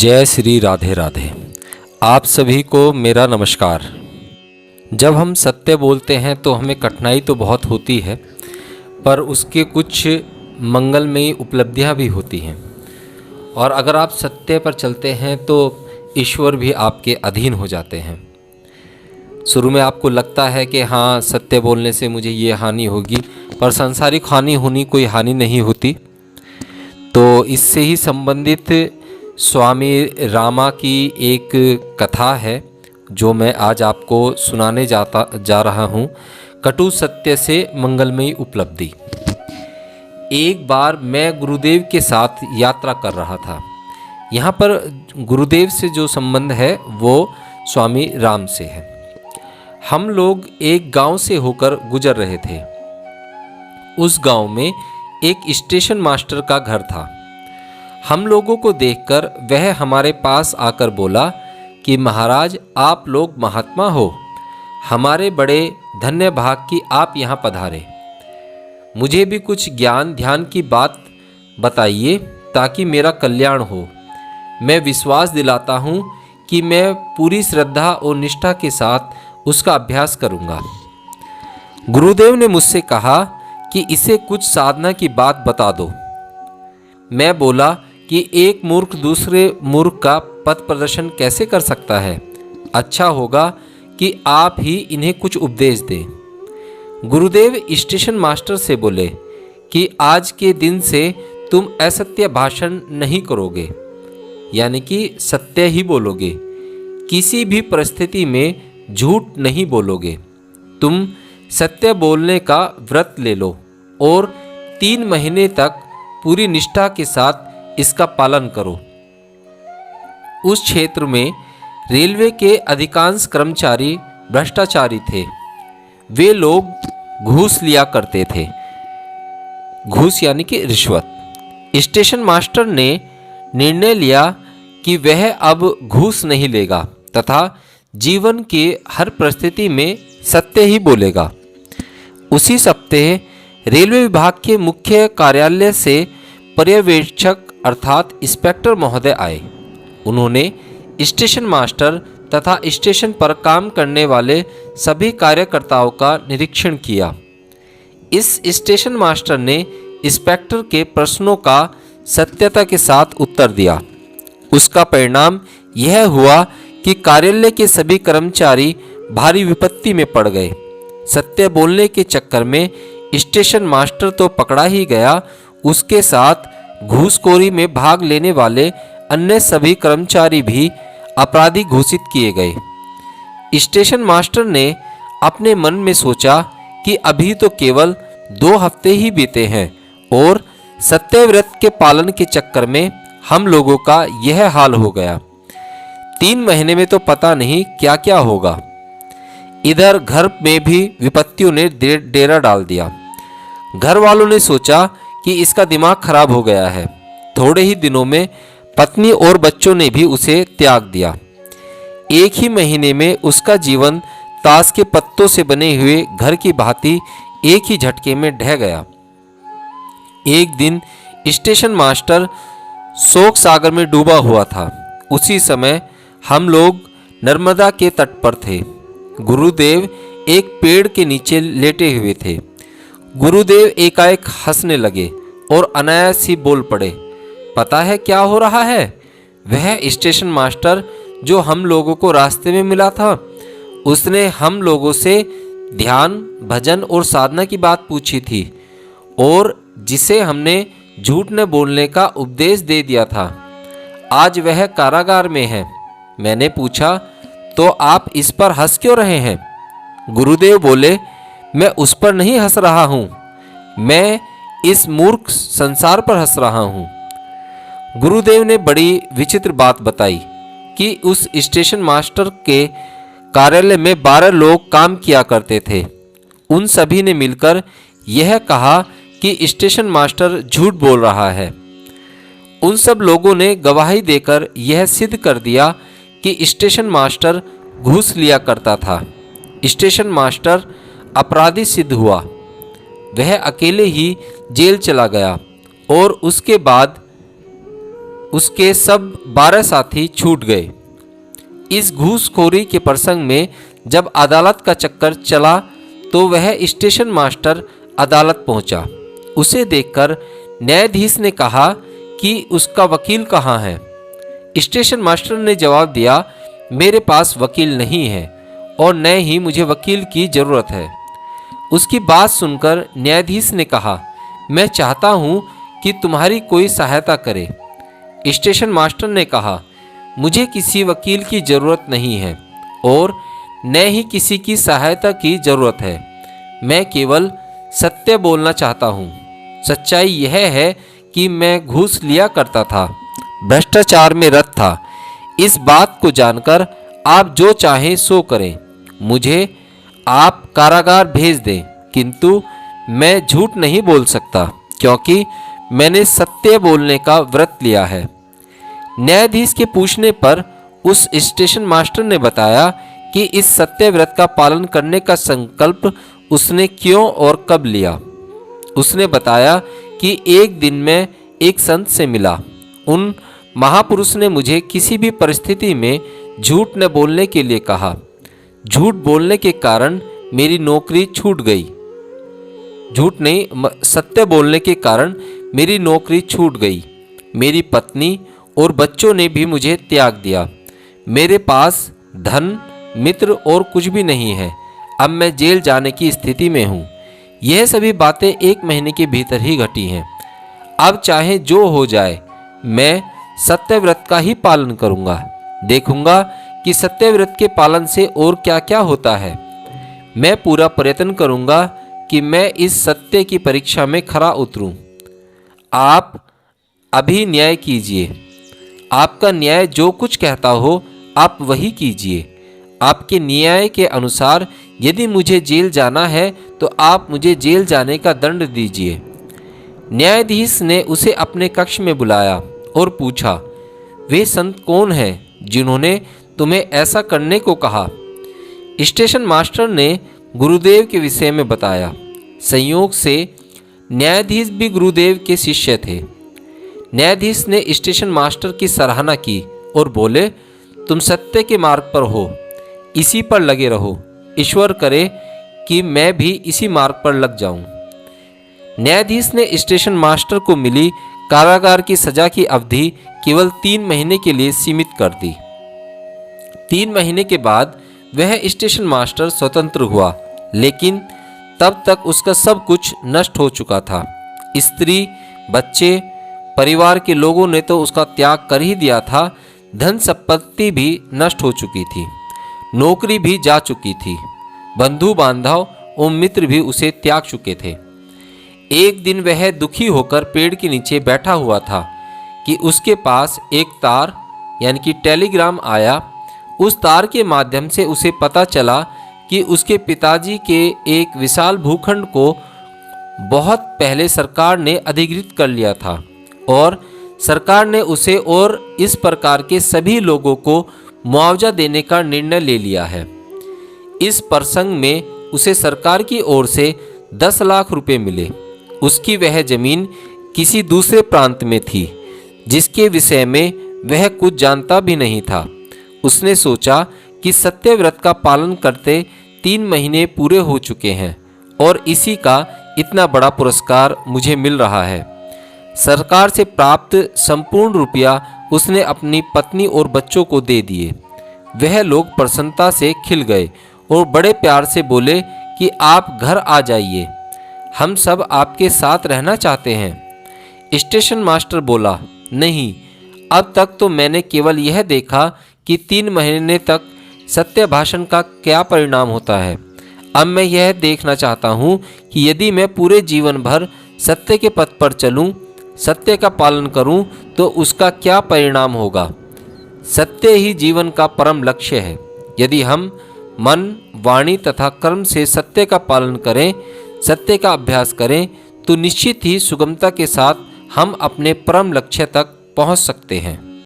जय श्री राधे राधे। आप सभी को मेरा नमस्कार। जब हम सत्य बोलते हैं तो हमें कठिनाई तो बहुत होती है, पर उसके कुछ मंगलमयी उपलब्धियां भी होती हैं। और अगर आप सत्य पर चलते हैं तो ईश्वर भी आपके अधीन हो जाते हैं। शुरू में आपको लगता है कि हाँ, सत्य बोलने से मुझे ये हानि होगी, पर सांसारिक हानि होनी कोई हानि नहीं होती। तो इससे ही संबंधित स्वामी रामा की एक कथा है जो मैं आज आपको सुनाने जा रहा हूँ। कटु सत्य से मंगलमयी उपलब्धि। एक बार मैं गुरुदेव के साथ यात्रा कर रहा था। यहाँ पर गुरुदेव से जो संबंध है वो स्वामी राम से है। हम लोग एक गांव से होकर गुजर रहे थे। उस गांव में एक स्टेशन मास्टर का घर था। हम लोगों को देखकर वह हमारे पास आकर बोला कि महाराज, आप लोग महात्मा हो, हमारे बड़े धन्य भाग कि आप यहाँ पधारे। मुझे भी कुछ ज्ञान ध्यान की बात बताइए ताकि मेरा कल्याण हो। मैं विश्वास दिलाता हूँ कि मैं पूरी श्रद्धा और निष्ठा के साथ उसका अभ्यास करूँगा। गुरुदेव ने मुझसे कहा कि इसे कुछ साधना की बात बता दो। मैं बोला कि एक मूर्ख दूसरे मूर्ख का पथ प्रदर्शन कैसे कर सकता है। अच्छा होगा कि आप ही इन्हें कुछ उपदेश दें। गुरुदेव स्टेशन मास्टर से बोले कि आज के दिन से तुम असत्य भाषण नहीं करोगे, यानी कि सत्य ही बोलोगे। किसी भी परिस्थिति में झूठ नहीं बोलोगे। तुम सत्य बोलने का व्रत ले लो और 3 महीने तक पूरी निष्ठा के साथ इसका पालन करो। उस क्षेत्र में रेलवे के अधिकांश कर्मचारी भ्रष्टाचारी थे। वे लोग घूस लिया करते थे। घूस यानी कि रिश्वत। स्टेशन मास्टर ने निर्णय लिया कि वह अब घूस नहीं लेगा तथा जीवन के हर परिस्थिति में सत्य ही बोलेगा। उसी सप्ताह रेलवे विभाग के मुख्य कार्यालय से पर्यवेक्षक अर्थात इंस्पेक्टर महोदय आए। उन्होंने स्टेशन मास्टर तथा स्टेशन पर काम करने वाले सभी कार्यकर्ताओं का निरीक्षण किया। इस स्टेशन मास्टर ने इंस्पेक्टर के प्रश्नों का सत्यता के साथ उत्तर दिया। उसका परिणाम यह हुआ कि कार्यालय के सभी कर्मचारी भारी विपत्ति में पड़ गए। सत्य बोलने के चक्कर में स्टेशन मास्टर तो पकड़ा ही गया, उसके साथ घूसखोरी में भाग लेने वाले अन्य सभी कर्मचारी भी अपराधी घोषित किए गए। स्टेशन मास्टर ने अपने मन में सोचा कि अभी तो केवल 2 हफ्ते ही बीते हैं और सत्यव्रत के पालन के चक्कर में हम लोगों का यह हाल हो गया। 3 महीने में तो पता नहीं क्या क्या होगा। इधर घर में भी विपत्तियों ने डेरा डाल दिया। घर वालों ने सोचा कि इसका दिमाग खराब हो गया है। थोड़े ही दिनों में पत्नी और बच्चों ने भी उसे त्याग दिया। एक ही महीने में उसका जीवन ताश के पत्तों से बने हुए घर की भांति एक ही झटके में ढह गया। एक दिन स्टेशन मास्टर शोक सागर में डूबा हुआ था। उसी समय हम लोग नर्मदा के तट पर थे। गुरुदेव एक पेड़ के नीचे लेटे हुए थे। गुरुदेव एकाएक हंसने लगे और अनायास ही बोल पड़े, पता है क्या हो रहा है? वह स्टेशन मास्टर जो हम लोगों को रास्ते में मिला था, उसने हम लोगों से ध्यान, भजन और साधना की बात पूछी थी और जिसे हमने झूठ न बोलने का उपदेश दे दिया था। आज वह कारागार में है। मैंने पूछा, तो आप इस पर हंस क्यों रहे हैं? गुरुदेव बोले, मैं उस पर नहीं हंस रहा हूँ, मैं इस मूर्ख संसार पर हंस रहा हूँ। गुरुदेव ने बड़ी विचित्र बात बताई कि उस स्टेशन मास्टर के कार्यालय में 12 लोग काम किया करते थे। उन सभी ने मिलकर यह कहा कि स्टेशन मास्टर झूठ बोल रहा है। उन सब लोगों ने गवाही देकर यह सिद्ध कर दिया कि स्टेशन मास्टर घूस लिया करता था। स्टेशन मास्टर अपराधी सिद्ध हुआ। वह अकेले ही जेल चला गया और उसके बाद उसके सब 12 साथी छूट गए। इस घूसखोरी के प्रसंग में जब अदालत का चक्कर चला तो वह स्टेशन मास्टर अदालत पहुंचा। उसे देखकर न्यायाधीश ने कहा कि उसका वकील कहाँ है। स्टेशन मास्टर ने जवाब दिया, मेरे पास वकील नहीं है और न ही मुझे वकील की ज़रूरत है। उसकी बात सुनकर न्यायाधीश ने कहा, मैं चाहता हूँ कि तुम्हारी कोई सहायता करे। स्टेशन मास्टर ने कहा, मुझे किसी वकील की ज़रूरत नहीं है और न ही किसी की सहायता की ज़रूरत है। मैं केवल सत्य बोलना चाहता हूँ। सच्चाई यह है कि मैं घूस लिया करता था, भ्रष्टाचार में रत था। इस बात को जानकर आप जो चाहें सो करें। मुझे आप कारागार भेज दें, किंतु मैं झूठ नहीं बोल सकता क्योंकि मैंने सत्य बोलने का व्रत लिया है। न्यायाधीश के पूछने पर उस स्टेशन मास्टर ने बताया कि इस सत्य व्रत का पालन करने का संकल्प उसने क्यों और कब लिया। उसने बताया कि एक दिन मैं एक संत से मिला। उन महापुरुष ने मुझे किसी भी परिस्थिति में झूठ न बोलने के लिए कहा। झूठ बोलने के कारण मेरी नौकरी छूट गई। झूठ नहीं, सत्य बोलने के कारण मेरी नौकरी छूट गई। मेरी पत्नी और बच्चों ने भी मुझे त्याग दिया। मेरे पास धन, मित्र और कुछ भी नहीं है। अब मैं जेल जाने की स्थिति में हूँ। यह सभी बातें 1 महीने के भीतर ही घटी हैं। अब चाहे जो हो जाए, मैं सत्यव्रत का ही पालन करूँगा। देखूँगा कि सत्यव्रत के पालन से और क्या क्या होता है। मैं पूरा प्रयत्न करूँगा कि मैं इस सत्य की परीक्षा में खरा उतरूँ। आप अभी न्याय कीजिए। आपका न्याय जो कुछ कहता हो आप वही कीजिए। आपके न्याय के अनुसार यदि मुझे जेल जाना है तो आप मुझे जेल जाने का दंड दीजिए। न्यायाधीश ने उसे अपने कक्ष में बुलाया और पूछा, वे संत कौन हैं जिन्होंने तुम्हें ऐसा करने को कहा। स्टेशन मास्टर ने गुरुदेव के विषय में बताया। संयोग से न्यायाधीश भी गुरुदेव के शिष्य थे। न्यायाधीश ने स्टेशन मास्टर की सराहना की और बोले, तुम सत्य के मार्ग पर हो, इसी पर लगे रहो। ईश्वर करे कि मैं भी इसी मार्ग पर लग जाऊं। न्यायाधीश ने स्टेशन मास्टर को मिली कारागार की सजा की अवधि केवल 3 महीने के लिए सीमित कर दी। 3 महीने के बाद वह स्टेशन मास्टर स्वतंत्र हुआ, लेकिन तब तक उसका सब कुछ नष्ट हो चुका था। स्त्री, बच्चे, परिवार के लोगों ने तो उसका त्याग कर ही दिया था। धन संपत्ति भी नष्ट हो चुकी थी, नौकरी भी जा चुकी थी, बंधु बांधव और मित्र भी उसे त्याग चुके थे। एक दिन वह दुखी होकर पेड़ के नीचे बैठा हुआ था कि उसके पास एक तार यानी कि टेलीग्राम आया। उस तार के माध्यम से उसे पता चला कि उसके पिताजी के एक विशाल भूखंड को बहुत पहले सरकार ने अधिकृत कर लिया था और सरकार ने उसे और इस प्रकार के सभी लोगों को मुआवजा देने का निर्णय ले लिया है। इस प्रसंग में उसे सरकार की ओर से 10 लाख रुपए मिले। उसकी वह जमीन किसी दूसरे प्रांत में थी जिसके विषय में वह कुछ जानता भी नहीं था। उसने सोचा कि सत्यव्रत का पालन करते 3 महीने पूरे हो चुके हैं और इसी का इतना बड़ा पुरस्कार मुझे मिल रहा है। सरकार से प्राप्त संपूर्ण रुपया उसने अपनी पत्नी और बच्चों को दे दिए। वह लोग प्रसन्नता से खिल गए और बड़े प्यार से बोले कि आप घर आ जाइए, हम सब आपके साथ रहना चाहते हैं। स्टेशन मास्टर बोला, नहीं, अब तक तो मैंने केवल यह देखा कि 3 महीने तक सत्य भाषण का क्या परिणाम होता है। अब मैं यह देखना चाहता हूँ कि यदि मैं पूरे जीवन भर सत्य के पथ पर चलूँ, सत्य का पालन करूं, तो उसका क्या परिणाम होगा। सत्य ही जीवन का परम लक्ष्य है। यदि हम मन, वाणी तथा कर्म से सत्य का पालन करें, सत्य का अभ्यास करें, तो निश्चित ही सुगमता के साथ हम अपने परम लक्ष्य तक पहुंच सकते हैं।